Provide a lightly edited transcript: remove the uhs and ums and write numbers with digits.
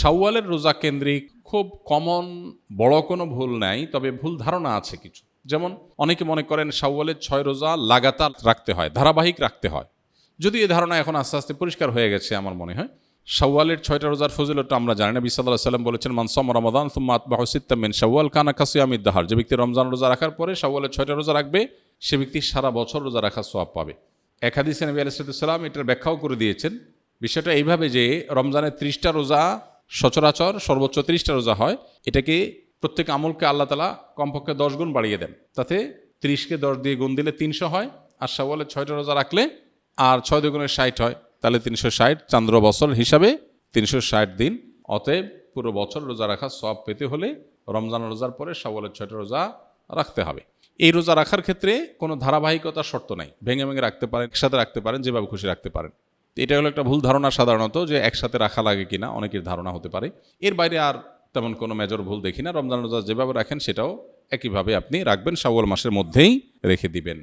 শাওয়ালের রোজা কেন্দ্রিক খুব কমন বড় কোনো ভুল নাই, তবে ভুল ধারণা আছে কিছু। যেমন অনেকে মনে করেন শাওয়ালের 6 রোজা লাগাতার রাখতে হয়, ধারাবাহিক রাখতে হয়। যদি এই ধারণা এখন আস্তে আস্তে পরিষ্কার হয়ে গেছে আমার মনে হয়। শাওয়ালের 6টা রোজার ফজিলতটা আমরা জানি। নবী সাল্লাল্লাহু আলাইহি ওয়াসাল্লাম বলেছেন, মান সাম রমাদান সুম্মা আতবাহু সিত্তাম মিন শাওয়াল কানা কাসিয়ামিদ দাহার। যে ব্যক্তি রমজান রোজা রাখার পরে শাওয়ালের 6টা রোজা রাখবে, সে ব্যক্তি সারা বছর রোজা রাখার সওয়াব পাবে। এক হাদিসে নবী আলাইহিস সালাম এটার ব্যাখ্যাও করে দিয়েছেন। বিষয়টা এইভাবে যে রমজানের 30টা রোজা সচরাচর সর্বোচ্চ 30টা রোজা হয়, এটাকে প্রত্যেক আমলকে আল্লাহ তাআলা কমপক্ষে 10 গুণ বাড়িয়ে দেন। তাতে 30কে 10 দিয়ে গুণ দিলে 300 হয়, আর শাওয়ালের 6টা রোজা রাখলে আর 6 দুগুণে 60 হয়, তাহলে 360 চান্দ্র বছর হিসাবে 360 দিন। অতএব পুরো বছর রোজা রাখার সওয়াব পেতে হলে রমজান রোজার পরে শাওয়ালের 6টা রোজা রাখতে হবে। এই রোজা রাখার ক্ষেত্রে কোনো ধারাবাহিকতার শর্ত নাই, ভেঙে ভেঙে রাখতে পারেন, একসাথে রাখতে পারেন, যেভাবে খুশি রাখতে পারেন। এটা হলো একটা ভুল ধারণা সাধারণত, যে একসাথে রাখা লাগে কিনা অনেকের ধারণা হতে পারে। এর বাইরে আর তেমন কোনো মেজর ভুল দেখি না। রমজান রোজা যেভাবে রাখেন সেটাও একইভাবে আপনি রাখবেন, শাওয়াল মাসের মধ্যেই রেখে দিবেন।